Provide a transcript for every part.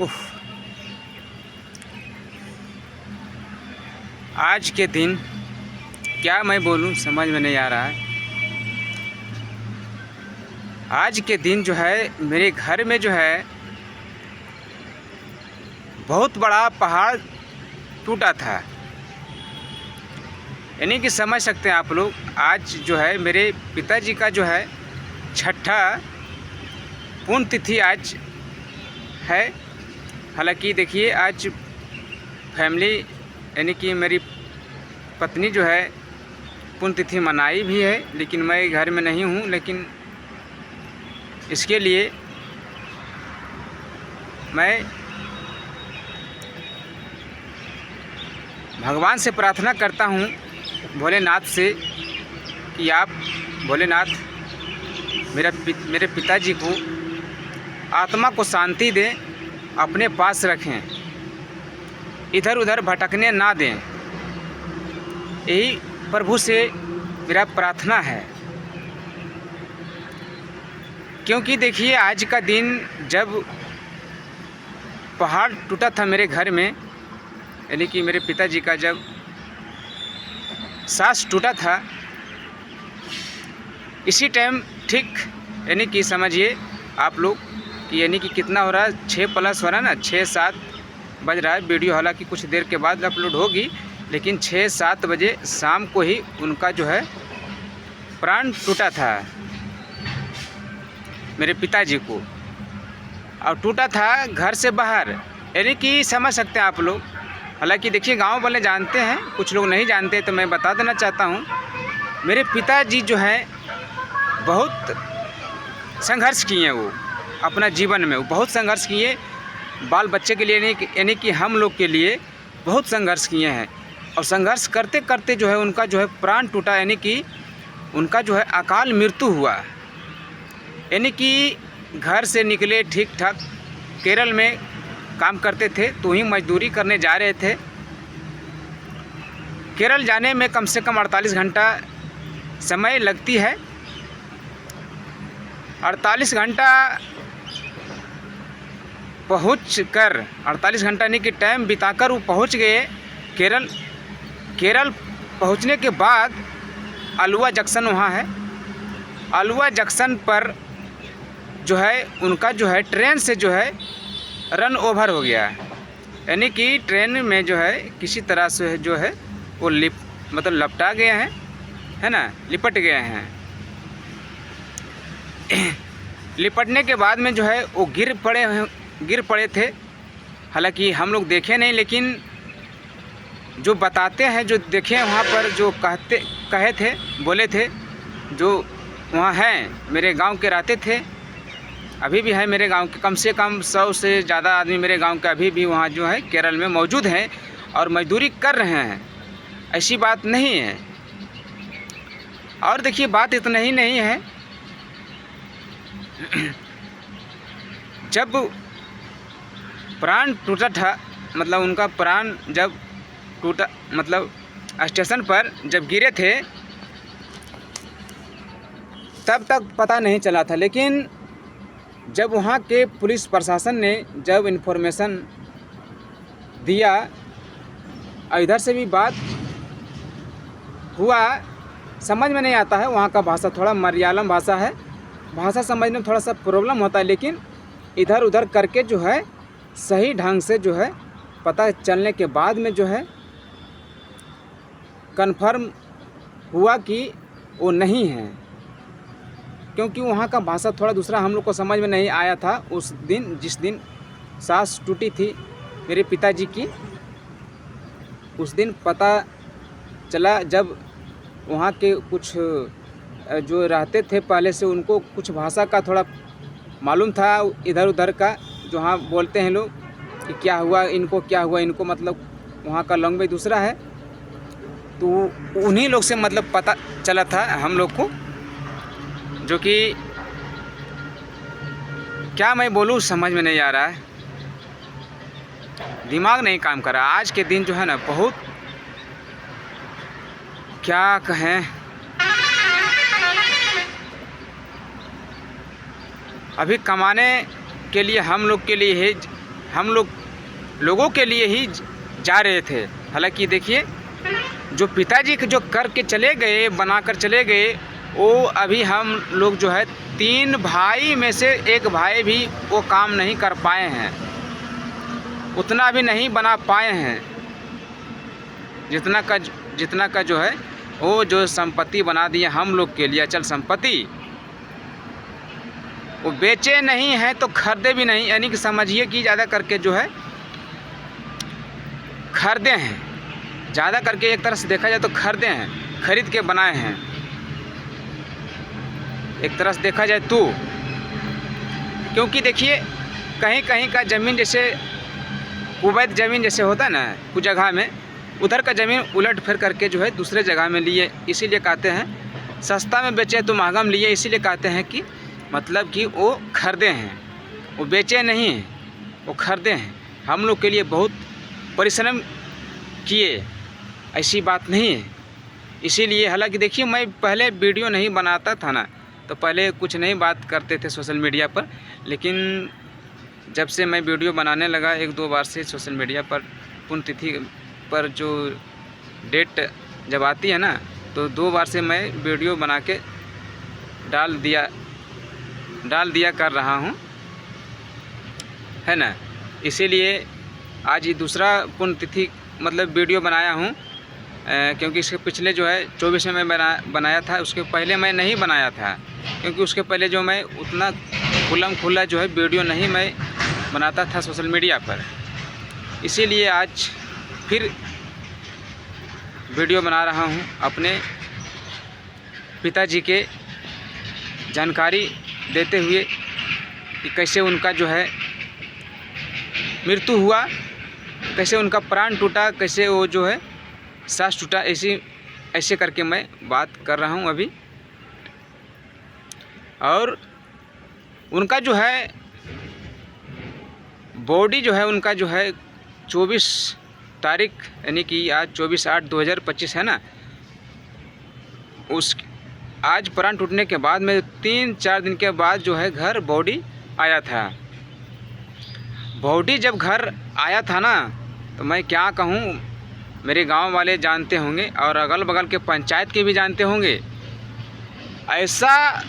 उफ, आज के दिन क्या मैं बोलूं समझ में नहीं आ रहा है। आज के दिन जो है मेरे घर में जो है बहुत बड़ा पहाड़ टूटा था। यानी कि समझ सकते हैं आप लोग, आज जो है मेरे पिताजी का जो है छठा पुण्यतिथि आज है। हालांकि देखिए आज फैमिली यानी कि मेरी पत्नी जो है पुण्यतिथि मनाई भी है, लेकिन मैं घर में नहीं हूँ। लेकिन इसके लिए मैं भगवान से प्रार्थना करता हूँ, भोलेनाथ से, कि आप भोलेनाथ मेरे पिताजी को आत्मा को शांति दें, अपने पास रखें, इधर उधर भटकने ना दें। यही प्रभु से मेरा प्रार्थना है। क्योंकि देखिए आज का दिन जब पहाड़ टूटा था मेरे घर में, यानी कि मेरे पिताजी का जब सांस टूटा था, इसी टाइम ठीक यानी कि समझिए आप लोग कि यानी कि कितना हो रहा है, 6+ हो रहा है ना, 6-7 बज रहा है। वीडियो हालांकि कुछ देर के बाद अपलोड होगी, लेकिन 6-7 बजे शाम को ही उनका जो है प्राण टूटा था मेरे पिताजी को। और टूटा था घर से बाहर, यानी कि समझ सकते हैं आप लोग। हालांकि देखिए गांव वाले जानते हैं, कुछ लोग नहीं जानते, तो मैं बता देना चाहता हूं। मेरे पिताजी जो है बहुत संघर्ष किए, वो अपना जीवन में वो बहुत संघर्ष किए, बाल बच्चे के लिए यानी कि हम लोग के लिए बहुत संघर्ष किए हैं। और संघर्ष करते करते जो है उनका जो है प्राण टूटा, यानी कि उनका जो है अकाल मृत्यु हुआ। यानी कि घर से निकले ठीक ठाक, केरल में काम करते थे, तो ही मजदूरी करने जा रहे थे। केरल जाने में कम से कम 48 घंटा समय लगती है। 48 घंटा पहुंचकर 48 घंटा नहीं कि टाइम बिताकर वो पहुंच गए केरल। केरल पहुंचने के बाद अलुवा जंक्शन वहाँ है, अलुवा जंक्शन पर जो है उनका जो है ट्रेन से जो है रन ओवर हो गया। यानी कि ट्रेन में जो है किसी तरह से जो है वो लपटा गए हैं, है ना, लिपट गए हैं। लिपटने के बाद में जो है वो गिर पड़े थे। हालांकि हम लोग देखे नहीं, लेकिन जो बताते हैं, जो देखे वहाँ पर, जो कहे थे, बोले थे, जो वहाँ हैं मेरे गांव के रहते थे, अभी भी है मेरे गांव के, कम से कम 100 से ज़्यादा आदमी मेरे गांव के अभी भी वहाँ जो है केरल में मौजूद हैं और मजदूरी कर रहे हैं। ऐसी बात नहीं है। और देखिए बात इतना ही नहीं है, जब प्राण टूटा था, मतलब उनका प्राण जब टूटा, मतलब स्टेशन पर जब गिरे थे तब तक पता नहीं चला था। लेकिन जब वहाँ के पुलिस प्रशासन ने जब इन्फॉर्मेशन दिया, इधर से भी बात हुआ, समझ में नहीं आता है वहाँ का भाषा, थोड़ा मलयालम भाषा है, भाषा समझने में थोड़ा सा प्रॉब्लम होता है। लेकिन इधर उधर करके जो है सही ढंग से जो है पता चलने के बाद में जो है कन्फर्म हुआ कि वो नहीं है। क्योंकि वहाँ का भाषा थोड़ा दूसरा हम लोग को समझ में नहीं आया था उस दिन, जिस दिन सांस टूटी थी मेरे पिताजी की। उस दिन पता चला जब वहाँ के कुछ जो रहते थे पहले से, उनको कुछ भाषा का थोड़ा मालूम था, इधर उधर का, जो हाँ बोलते हैं लोग कि क्या हुआ इनको, क्या हुआ इनको, मतलब वहाँ का लैंग्वेज दूसरा है। तो उन्हीं लोग से मतलब पता चला था हम लोग को, जो कि क्या मैं बोलूँ समझ में नहीं आ रहा है, दिमाग नहीं काम कर रहा। आज के दिन जो है ना बहुत, क्या कहें, अभी कमाने के लिए हम लोग के लिए हम लोगों के लिए ही जा रहे थे। हालांकि देखिए जो पिताजी जो करके चले गए, बनाकर चले गए, वो अभी हम लोग जो है 3 भाई में से 1 भाई भी वो काम नहीं कर पाए हैं, उतना भी नहीं बना पाए हैं जितना का जो है वो जो संपत्ति बना दिया हम लोग के लिए, अचल संपत्ति। वो बेचे नहीं हैं तो खरीदे भी नहीं, यानी कि समझिए कि ज़्यादा करके जो है खरीदे हैं, ज़्यादा करके एक तरह से देखा जाए तो खरीदे हैं, खरीद के बनाए हैं एक तरह से देखा जाए तो। क्योंकि देखिए कहीं कहीं का ज़मीन जैसे कुवैत ज़मीन जैसे होता है ना कुछ जगह में, उधर का ज़मीन उलट फिर करके जो है दूसरे जगह में लिए, इसीलिए कहते हैं सस्ता में बेचे तो महंगा में लिए, इसीलिए कहते हैं कि मतलब कि वो खरीदे हैं, वो बेचे नहीं हैं, वो खरीदे हैं। हम लोग के लिए बहुत परिश्रम किए, ऐसी बात नहीं है। इसीलिए हालांकि देखिए मैं पहले वीडियो नहीं बनाता था ना, तो पहले कुछ नहीं बात करते थे सोशल मीडिया पर, लेकिन जब से मैं वीडियो बनाने लगा 1-2 बार से सोशल मीडिया पर, पुण्यतिथि पर जो डेट जब आती है ना, तो 2 बार से मैं वीडियो बना के डाल दिया कर रहा हूँ, है ना। इसीलिए आज ये दूसरा पुण्यतिथि मतलब वीडियो बनाया हूँ, क्योंकि इसके पिछले जो है 24 में मैं बनाया था, उसके पहले मैं नहीं बनाया था, क्योंकि उसके पहले जो मैं उतना खुल्लम खुल्ला जो है वीडियो नहीं मैं बनाता था सोशल मीडिया पर। इसीलिए आज फिर वीडियो बना रहा हूँ अपने पिताजी के जानकारी देते हुए कि कैसे उनका जो है मृत्यु हुआ, कैसे उनका प्राण टूटा, कैसे वो जो है सांस टूटा, ऐसे करके मैं बात कर रहा हूँ अभी। और उनका जो है बॉडी जो है उनका जो है 24 तारीख यानी कि आज 24/8/2025 है ना, आज प्राण टूटने के बाद में 3-4 दिन के बाद जो है घर बॉडी आया था। बॉडी जब घर आया था ना, तो मैं क्या कहूँ, मेरे गांव वाले जानते होंगे और अगल बगल के पंचायत के भी जानते होंगे। ऐसा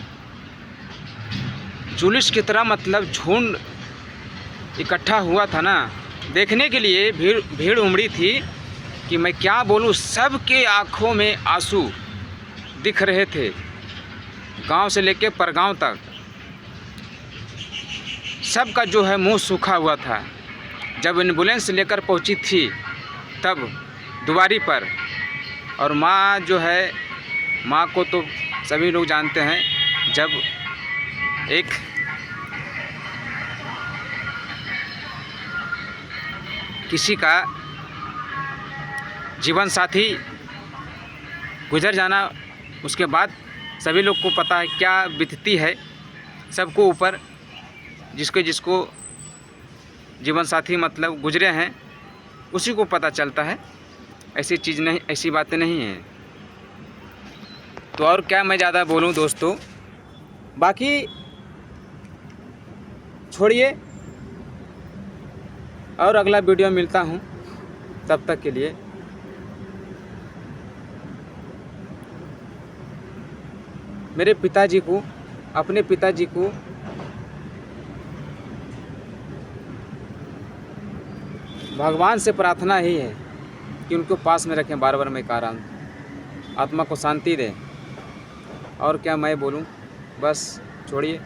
जुलूस की तरह मतलब झुंड इकट्ठा हुआ था ना, देखने के लिए भीड़ उमड़ी थी कि मैं क्या बोलूँ, सबके आँखों में आंसू दिख रहे थे, गांव से लेके परगांव तक सबका जो है मुंह सूखा हुआ था। जब एम्बुलेंस लेकर पहुंची थी तब दुआरी पर, और माँ जो है, माँ को तो सभी लोग जानते हैं, जब एक किसी का जीवन साथी गुजर जाना, उसके बाद सभी लोग को पता है क्या बीतती है सबको ऊपर, जिसको जीवन साथी मतलब गुजरे हैं उसी को पता चलता है, ऐसी चीज़ नहीं, ऐसी बातें नहीं हैं। तो और क्या मैं ज़्यादा बोलूं दोस्तों, बाकी छोड़िए, और अगला वीडियो मिलता हूं, तब तक के लिए मेरे पिताजी को, अपने पिताजी को भगवान से प्रार्थना ही है कि उनको पास में रखें, बार बार मैं कह रहा हूँ, आत्मा को शांति दें। और क्या मैं बोलूँ, बस छोड़िए।